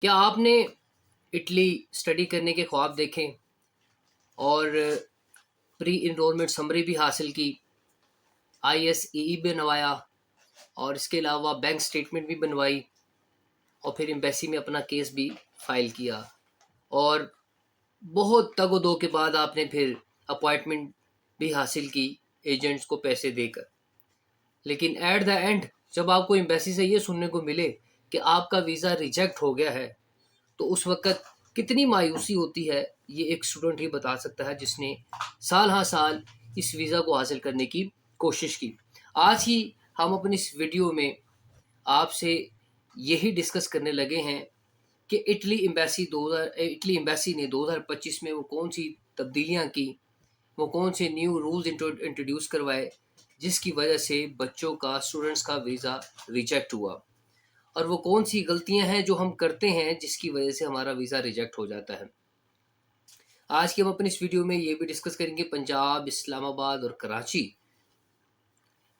क्या आपने Italy study करने के ख्वाब देखे और प्री इनरोलमेंट समरी भी हासिल की, ISEE बनवाया और इसके अलावा बैंक स्टेटमेंट भी बनवाई और फिर एम्बेसी में अपना केस भी फाइल किया और बहुत तगो दो के बाद आपने फिर अपॉइंटमेंट भी हासिल की एजेंट्स को पैसे देकर। लेकिन एट द एंड जब आपको एम्बेसी से ये सुनने को मिले कि आपका वीज़ा रिजेक्ट हो गया है, तो उस वक़्त कितनी मायूसी होती है, ये एक स्टूडेंट ही बता सकता है जिसने साल हाँ साल इस वीज़ा को हासिल करने की कोशिश की। आज ही हम अपनी इस वीडियो में आपसे यही डिस्कस करने लगे हैं कि इटली एम्बेसी ने 2025 में वो कौन सी तब्दीलियाँ की, वो कौन से न्यू रूल्स इंट्रोड्यूस करवाए जिसकी वजह से बच्चों का, स्टूडेंट्स का वीज़ा रिजेक्ट हुआ, और वो कौन सी गलतियां हैं जो हम करते हैं जिसकी वजह से हमारा वीज़ा रिजेक्ट हो जाता है। आज की हम अपनी इस वीडियो में ये भी डिस्कस करेंगे पंजाब, इस्लामाबाद और कराची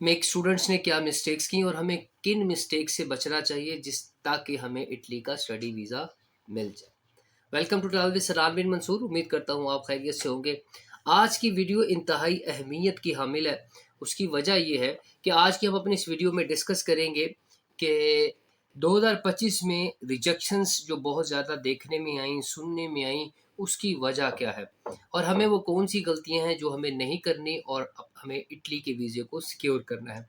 में एक स्टूडेंट्स ने क्या मिस्टेक्स की और हमें किन मिस्टेक्स से बचना चाहिए जिस ताकि हमें इटली का स्टडी वीज़ा मिल जाए। वेलकम टू ट्रैवल विद सरार बिन मंसूर। उम्मीद करता हूँ आप खैरियत से होंगे। आज की वीडियो इंतहाई अहमियत की हामिल है। उसकी वजह यह है कि आज की हम अपनी इस वीडियो में डिस्कस करेंगे कि 2025 में रिजेक्शंस जो बहुत ज़्यादा देखने में आई, सुनने में आई, उसकी वजह क्या है और हमें वो कौन सी गलतियां हैं जो हमें नहीं करनी और अब हमें इटली के वीज़े को सिक्योर करना है।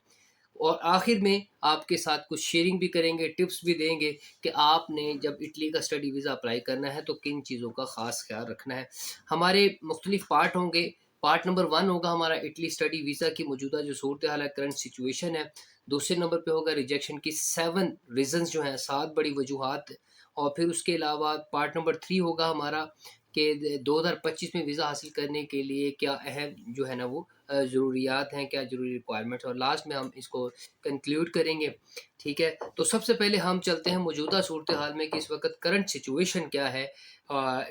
और आखिर में आपके साथ कुछ शेयरिंग भी करेंगे, टिप्स भी देंगे कि आपने जब इटली का स्टडी वीज़ा अप्लाई करना है तो किन चीज़ों का ख़ास ख्याल रखना है। हमारे मुख्तलिफ पार्ट होंगे। पार्ट नंबर 1 होगा हमारा इटली स्टडी वीज़ा की मौजूदा जो सूरत हाल है, करंट सिचुएशन है। दूसरे नंबर पे होगा रिजेक्शन की 7 रीज़न्स जो हैं, 7 बड़ी वजूहात। और फिर उसके अलावा पार्ट नंबर 3 होगा हमारा कि 2025 में वीज़ा हासिल करने के लिए क्या अहम जो है ना वो ज़रूरियात हैं, क्या ज़रूरी रिक्वायरमेंट्स, और लास्ट में हम इसको कंक्लूड करेंगे। ठीक है, तो सबसे पहले हम चलते हैं मौजूदा सूरत हाल में कि इस वक्त करंट सिचुएशन क्या है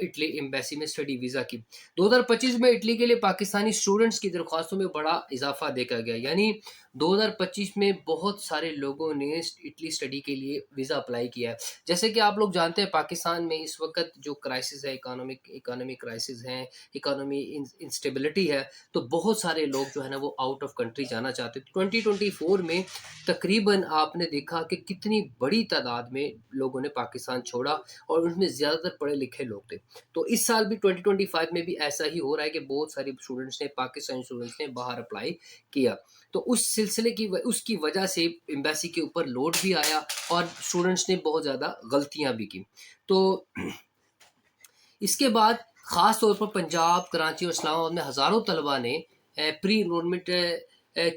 इटली एम्बेसी में स्टडी वीज़ा की। 2025 में इटली के लिए पाकिस्तानी स्टूडेंट्स की दरख्वास्तों में बड़ा इजाफा देखा गया, यानी 2025 में बहुत सारे लोगों ने इटली स्टडी के लिए वीज़ा अप्लाई किया है। जैसे कि आप लोग जानते हैं पाकिस्तान में इस वक्त जो क्राइसिस है, इकोनॉमिक क्राइसिस है, इकोनॉमी इंस्टेबिलिटी है, तो बहुत सारे लोग जो है ना वो आउट ऑफ कंट्री जाना चाहते हैं। 2024 में तकरीबन आपने देखा कि कितनी बड़ी तादाद में लोगों ने पाकिस्तान छोड़ा और उनमें ज़्यादातर पढ़े लिखे लोग थे। तो इस साल भी 2025 में भी ऐसा ही हो रहा है कि बहुत सारे स्टूडेंट्स ने, पाकिस्तानी स्टूडेंट्स ने बाहर अप्लाई किया। तो उस सिलसिले की उसकी वजह से एम्बेसी के ऊपर लोड भी आया और स्टूडेंट्स ने बहुत ज़्यादा गलतियाँ भी की। तो इसके बाद ख़ास तौर पर पंजाब, कराची और इस्लामाबाद में हज़ारों तलबा ने प्री इनरोलमेंट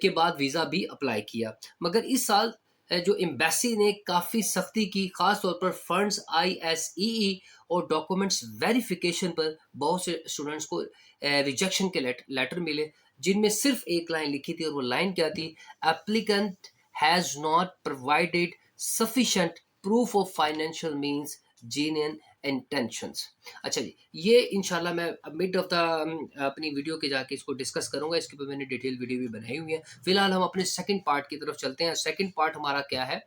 के बाद वीज़ा भी अप्लाई किया। मगर इस साल जो एम्बेसी ने काफ़ी सख्ती की, ख़ास तौर पर फ़ंड्स, ISEE और डॉक्यूमेंट्स वेरिफिकेशन पर बहुत से स्टूडेंट्स को रिजेक्शन के लेटर मिले, जिनमें सिर्फ एक लाइन लिखी थी और वो लाइन क्या थी? Applicant has not provided sufficient proof of financial means, genuine intentions. अच्छा जी, ये इंशाल्लाह मैं मिड ऑफ द अपनी वीडियो के जाके इसको डिस्कस करूंगा। इसके ऊपर मैंने डिटेल वीडियो भी बनाई हुई है। फिलहाल हम अपने सेकंड पार्ट की तरफ चलते हैं। सेकंड पार्ट हमारा क्या है?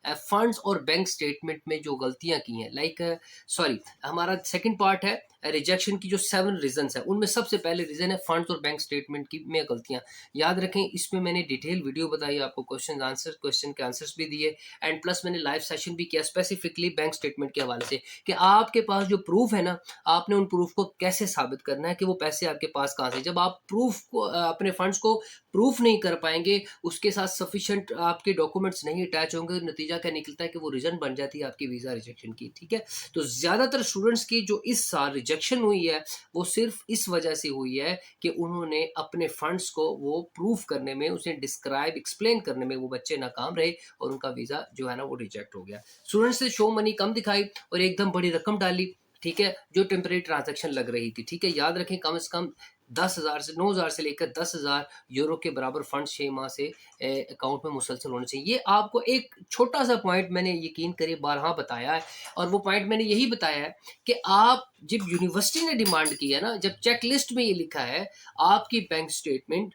फंड्स और बैंक स्टेटमेंट में जो गलतियां की हैं, सॉरी, हमारा सेकंड पार्ट है रिजेक्शन की जो 7 रीजंस है, उनमें सबसे पहले रीजन है फंड्स और बैंक स्टेटमेंट की में गलतियां। याद रखें, इसमें मैंने डिटेल वीडियो बताई, आपको क्वेश्चन के आंसर्स भी दिए एंड प्लस मैंने लाइव सेशन भी किया स्पेसिफिकली बैंक स्टेटमेंट के हवाले से कि आपके पास जो प्रूफ है ना, आपने उन प्रूफ को कैसे साबित करना है कि वो पैसे आपके पास कहाँ से। जब आप प्रूफ को अपने फंड्स को प्रूफ नहीं कर पाएंगे, उसके साथ सफिशिएंट आपके डॉक्यूमेंट्स नहीं अटैच होंगे, नतीजा क्या निकलता है कि वो रीजन बन जाती है आपकी वीज़ा रिजेक्शन की। ठीक है, तो ज़्यादातर स्टूडेंट्स की जो इस साल रिजेक्शन हुई है वो सिर्फ इस वजह से हुई है कि उन्होंने अपने फंड्स को वो प्रूफ करने में, उसे डिस्क्राइब, एक्सप्लेन करने में वो बच्चे नाकाम रहे और उनका वीज़ा जो है ना वो रिजेक्ट हो गया। स्टूडेंट्स ने शो मनी कम दिखाई और एकदम बड़ी रकम डाली। ठीक है, जो टेम्परेरी ट्रांजैक्शन लग रही थी। ठीक है, याद रखें, कम से कम 10,000 से 9,000 से लेकर 10,000 यूरो के बराबर फंड 6 माह से अकाउंट में मुसलसल होने चाहिए। ये आपको एक छोटा सा पॉइंट मैंने यकीन करिए बारहा बताया है, और वो पॉइंट मैंने यही बताया है कि आप जब यूनिवर्सिटी ने डिमांड की है ना, जब चेक लिस्ट में ये लिखा है आपकी बैंक स्टेटमेंट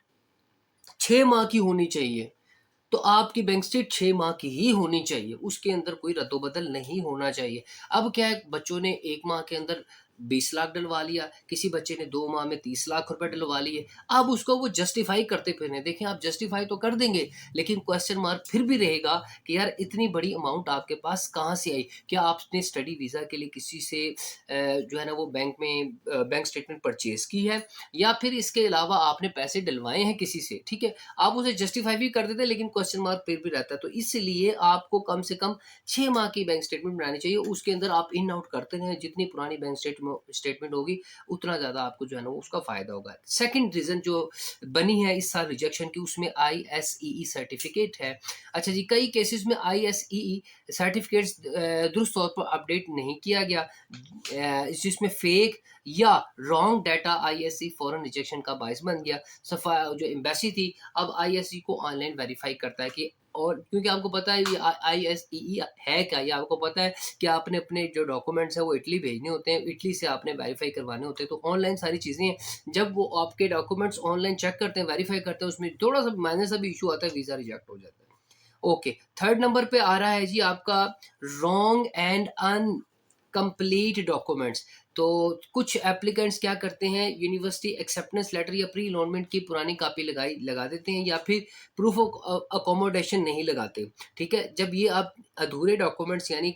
6 माह की होनी चाहिए, तो आपकी बैंक स्टेट 6 माह की ही होनी चाहिए, उसके अंदर कोई रद्दोबदल नहीं होना चाहिए। अब क्या है, बच्चों ने 1 माह के अंदर 20 लाख डलवा लिया, किसी बच्चे ने 2 माह में 30 लाख रुपए डलवा लिए, अब उसको वो जस्टिफ़ाई करते फिरें हैं। देखिए, आप जस्टिफ़ाई तो कर देंगे, लेकिन क्वेश्चन मार्क फिर भी रहेगा कि यार इतनी बड़ी अमाउंट आपके पास कहाँ से आई? क्या आपने स्टडी वीज़ा के लिए किसी से जो है ना वो बैंक में बैंक स्टेटमेंट परचेज़ की है, या फिर इसके अलावा आपने पैसे डलवाए हैं किसी से, ठीक है? आप उसे जस्टिफ़ाई भी कर देते हैं, लेकिन क्वेश्चन मार्क फिर भी रहता है। तो इसलिए आपको कम से कम 6 माह की बैंक स्टेटमेंट बनानी चाहिए। उसके अंदर आप इन आउट करते रहें, जितनी पुरानी बैंक स्टेटमेंट होगी, उतना ज़्यादा आपको जो है ना वो उसका फ़ायदा होगा। सेकंड रीज़न जो बनी है इस साल रिजेक्शन की, उसमें आईएसईई सर्टिफ़िकेट है। अच्छा जी, कई केसेज़ में आईएसईई सर्टिफ़िकेट्स दुरुस्त तौर पर अपडेट नहीं किया गया, जिसमें फ़ेक या रॉन्ग डाटा आईएसई फ़ौरन रिजेक्शन का बायस बन गया। सफ़ा जो एम्बेसी थी, अब आईएसई को ऑनलाइन वेरीफ़ाई करता है कि, और क्योंकि आपको पता है ये आईएसईई है क्या? ये आपको पता है कि आपने अपने जो डॉक्यूमेंट्स हैं वो इटली भेजने होते हैं, इटली से आपने वेरीफ़ाई करवाने होते हैं, तो ऑनलाइन सारी चीज़ें हैं। जब वो आपके डॉक्यूमेंट्स ऑनलाइन चेक करते हैं, वेरीफ़ाई करते हैं, उसमें थोड़ा-सा माइनर सा भी इश्यू आता है, वीज़ा रिजेक्ट हो जाता है। ओके, थर्ड नंबर पे आ रहा है जी आपका रॉन्ग एंड अनकम्प्लीट डॉक्यूमेंट्स। तो कुछ एप्लीकेंट्स क्या करते हैं, यूनिवर्सिटी एक्सेप्टेंस लेटर या प्री इनरोलमेंट की पुरानी कॉपी लगा देते हैं, या फिर प्रूफ ऑफ अकोमोडेशन नहीं लगाते। ठीक है, जब ये आप अधूरे डॉक्यूमेंट्स यानी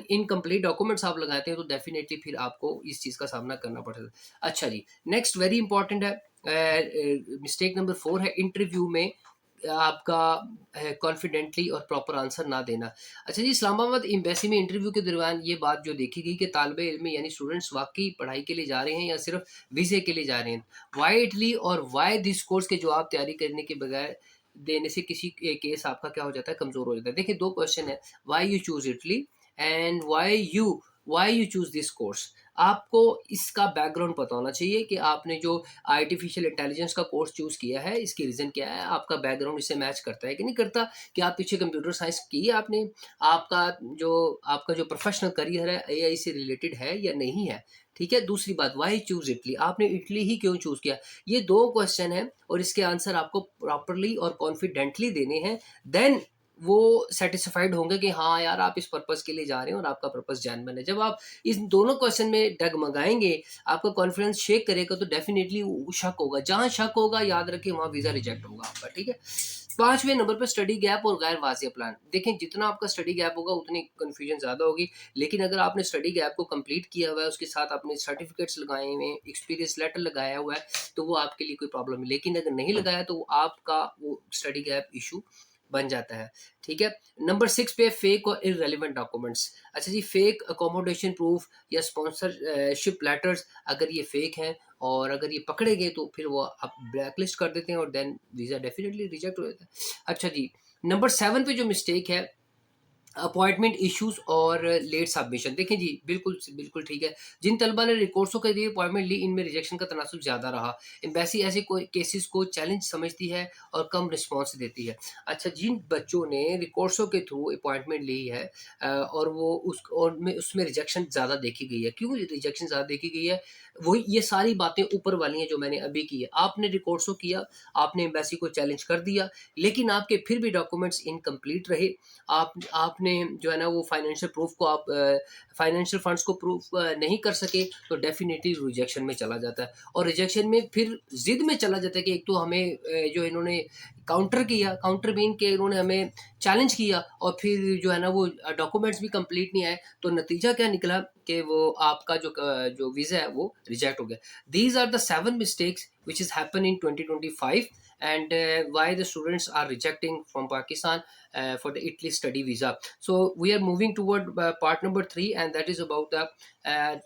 इनकम्प्लीट डॉक्यूमेंट्स आप लगाते हैं, तो डेफिनेटली फिर आपको इस चीज़ का सामना करना पड़ता है। अच्छा जी, नेक्स्ट वेरी इंपॉर्टेंट है, मिस्टेक नंबर 4 है इंटरव्यू में आपका कॉन्फिडेंटली और प्रॉपर आंसर ना देना। अच्छा जी, इस्लामाबाद एम्बेसी में इंटरव्यू के दौरान ये बात जो देखी गई कि तालिबे इल्म यानी स्टूडेंट्स वाक़ई पढ़ाई के लिए जा रहे हैं या सिर्फ वीज़े के लिए जा रहे हैं। व्हाई इटली और व्हाई दिस कोर्स के जवाब तैयारी करने के बगैर देने से किसी केस आपका क्या हो जाता है, कमज़ोर हो जाता है। देखिए 2 क्वेश्चन है, why you choose Italy and why you choose this course. आपको इसका बैकग्राउंड पता होना चाहिए कि आपने जो आर्टिफिशियल इंटेलिजेंस का कोर्स चूज़ किया है, इसकी रीज़न क्या है, आपका बैकग्राउंड इससे मैच करता है कि नहीं करता, कि आप पीछे कंप्यूटर साइंस की है आपने, आपका जो प्रोफेशनल करियर है एआई से रिलेटेड है या नहीं है, ठीक है। दूसरी बात, व्हाई चूज़ इटली, आपने इटली ही क्यों चूज़ किया। ये 2 क्वेश्चन हैं और इसके आंसर आपको प्रॉपर्ली और कॉन्फिडेंटली देने हैं, देन वो सैटिस्फाइड होंगे कि हाँ यार आप इस पर्पज़ के लिए जा रहे हैं और आपका पर्पज़ जेन्युइन है। जब आप इन दोनों क्वेश्चन में डगमगाएँगे, आपका कॉन्फिडेंस शेक करेगा, तो डेफिनिटली वो शक होगा। जहाँ शक होगा याद रखिए वहाँ वीज़ा रिजेक्ट होगा आपका, ठीक है? 5वें नंबर पे स्टडी गैप और गैर वाज़िह प्लान। देखें, जितना आपका स्टडी गैप होगा उतनी कन्फ्यूजन ज़्यादा होगी, लेकिन अगर आपने स्टडी गैप को कंप्लीट किया हुआ है, उसके साथ आपने सर्टिफिकेट्स लगाए हुए हैं, एक्सपीरियंस लेटर लगाया हुआ है, तो वो आपके लिए कोई प्रॉब्लम नहीं। लेकिन अगर नहीं लगाया तो वो आपका वो स्टडी गैप इश्यू बन जाता है, ठीक है? नंबर 6 पे फेक और इर्रेलेवेंट डॉक्यूमेंट्स। अच्छा जी, फेक अकोमोडेशन प्रूफ या स्पॉन्सरशिप लेटर्स, अगर ये फेक हैं और अगर ये पकड़े गए तो फिर वो आप ब्लैकलिस्ट कर देते हैं और देन वीज़ा डेफिनिटली रिजेक्ट हो जाता है। अच्छा जी, नंबर 7 पे जो मिस्टेक है, अपॉइंटमेंट इश्यूज और लेट सबमिशन। देखें जी, बिल्कुल बिल्कुल ठीक है। जिन तलबा ने रिकोर्सों के लिए अपॉइंटमेंट ली, इनमें रिजेक्शन का तनासुब ज़्यादा रहा। एम्बेसी ऐसे कोई केसेस को चैलेंज समझती है और कम रिस्पॉन्स देती है। अच्छा, जिन बच्चों ने रिकोर्सों के थ्रू अपॉइंटमेंट ली है और वो उसमें रिजेक्शन ज़्यादा देखी गई है। क्यों रिजेक्शन ज़्यादा देखी गई है? वही ये सारी बातें ऊपर वाली हैं जो मैंने अभी की है। आपने रिकोर्सों किया, आपने एम्बेसी को चैलेंज कर दिया, लेकिन आपके फिर भी डॉक्यूमेंट्स इनकम्प्लीट रहे। आपने जो है ना वो फाइनेंशियल फंड्स को प्रूफ नहीं कर सके, तो डेफिनेटली रिजेक्शन में चला जाता है। और रिजेक्शन में फिर जिद में चला जाता है कि एक तो हमें जो इन्होंने काउंटर बीन के इन्होंने हमें चैलेंज किया, और फिर जो है ना वो डॉक्यूमेंट्स भी कंप्लीट नहीं आए, तो नतीजा क्या निकला कि वो आपका जो वीज़ा है वो रिजेक्ट हो गया। These are the 7 mistakes which is happen in 2025, and why the students are rejecting from Pakistan for the Italy study visa. So we are moving toward part number 3, and that is about the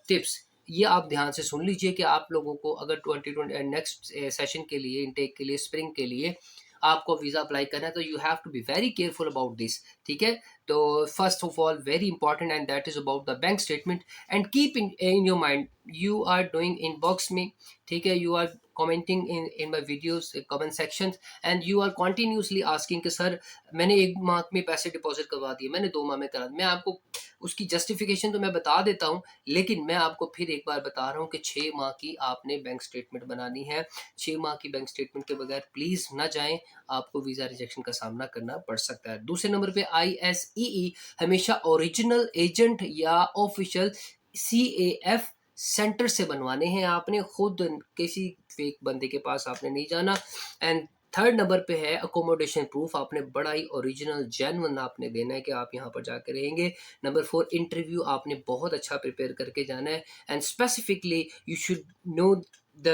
tips. ये आप ध्यान से सुन लीजिए कि आप लोगों को अगर 2020 नेक्स्ट सेशन के लिए, इनटेक के लिए, स्प्रिंग के लिए आपको वीज़ा अप्लाई करना है, तो you have to be very careful about this, ठीक है? तो first of all very important and that is about the bank statement, and keep in your mind you are doing inbox में, ठीक है, you are commenting in my videos comment sections and you are continuously asking कि sir मैंने 1 माह में पैसे deposit करवा दिए, मैंने 2 माह में करा दिए। मैं आपको उसकी जस्टिफिकेशन तो मैं बता देता हूँ, लेकिन मैं आपको फिर एक बार बता रहा हूँ कि 6 माह की आपने बैंक स्टेटमेंट बनानी है। 6 माह की बैंक स्टेटमेंट के बगैर प्लीज़ ना जाएं, आपको वीज़ा रिजेक्शन का सामना करना पड़ सकता है। दूसरे नंबर पे ISEE हमेशा ओरिजिनल एजेंट या ऑफिशियल CAF सेंटर से बनवाने हैं, आपने खुद किसी फेक बंदे के पास आपने नहीं जाना। एंड थर्ड नंबर पे है अकोमोडेशन प्रूफ, आपने बड़ा ही ओरिजिनल जेन्युइन आपने देना है कि आप यहाँ पर जाकर रहेंगे। नंबर 4 इंटरव्यू आपने बहुत अच्छा प्रिपेयर करके जाना है, and specifically you should know the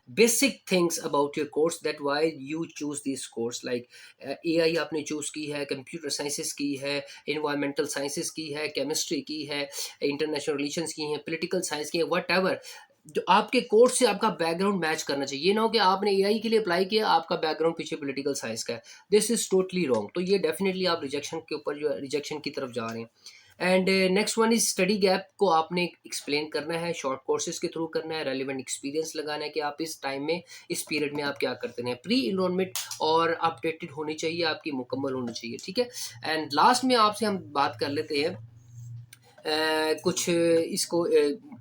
basic things about your course, that why you choose this course, like AI आपने चूज की है, कंप्यूटर साइंसेस की है, इन्वायरमेंटल साइंसेस की है, केमिस्ट्री की है, इंटरनेशनल रिलेशंस की है, पॉलिटिकल साइंस की है, वट एवर जो आपके कोर्स से आपका बैकग्राउंड मैच करना चाहिए। ये ना हो कि आपने एआई के लिए अप्लाई किया, आपका बैकग्राउंड पीछे पॉलिटिकल साइंस का है, दिस इज टोटली रॉन्ग। तो ये डेफिनेटली आप रिजेक्शन के ऊपर जो रिजेक्शन की तरफ जा रहे हैं। And next one is study gap को आपने एक्सप्लेन करना है, शॉर्ट कोर्सेज के थ्रू करना है, रेलिवेंट एक्सपीरियंस लगाना है कि आप इस टाइम में इस पीरियड में आप क्या करते हैं। प्री इनरोलमेंट और अपडेटेड होनी चाहिए, आपकी मुकम्मल होनी चाहिए, ठीक है। एंड लास्ट में आपसे हम बात कर लेते हैं कुछ इसको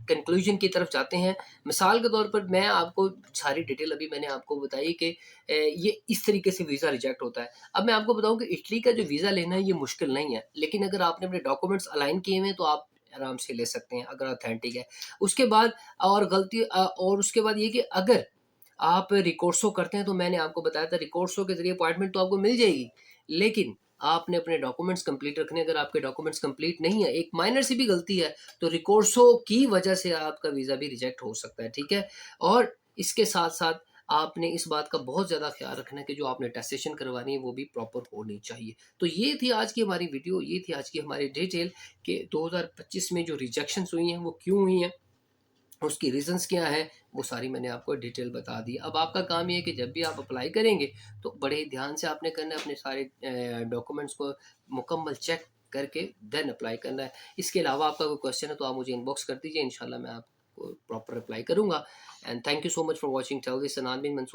कंक्लूजन की तरफ जाते हैं। मिसाल के तौर पर मैं आपको सारी डिटेल अभी मैंने आपको बताई कि ये इस तरीके से वीज़ा रिजेक्ट होता है। अब मैं आपको बताऊं कि इटली का जो वीज़ा लेना है ये मुश्किल नहीं है, लेकिन अगर आपने अपने डॉक्यूमेंट्स अलाइन किए हुए हैं तो आप आराम से ले सकते हैं अगर ऑथेंटिक है। उसके बाद और उसके बाद ये कि अगर आप रिकोर्सो करते हैं तो मैंने आपको बताया था रिकोर्सो के ज़रिए अपॉइंटमेंट तो आपको मिल जाएगी, लेकिन आपने अपने डॉक्यूमेंट्स कंप्लीट रखने। अगर आपके डॉक्यूमेंट्स कंप्लीट नहीं है, एक माइनर सी भी गलती है, तो रिकोर्सो की वजह से आपका वीज़ा भी रिजेक्ट हो सकता है, ठीक है। और इसके साथ साथ आपने इस बात का बहुत ज़्यादा ख्याल रखना है कि जो आपने टेस्टेशन करवानी है वो भी प्रॉपर होनी चाहिए। तो ये थी आज की हमारी वीडियो, ये थी आज की हमारी डिटेल कि 2025 में जो रिजेक्शंस हुई हैं वो क्यों हुई हैं, उसकी रीज़न्स क्या हैं, वो सारी मैंने आपको डिटेल बता दी। अब आपका काम ये है कि जब भी आप अप्लाई करेंगे तो बड़े ही ध्यान से आपने करना है, अपने सारे डॉक्यूमेंट्स को मुकम्मल चेक करके देन अप्लाई करना है। इसके अलावा आपका कोई क्वेश्चन है तो आप मुझे इनबॉक्स कर दीजिए, इंशाल्लाह मैं आपको प्रॉपर रिप्लाई करूँगा। And thank you so much for watching tell this Sanan bin Mansoor.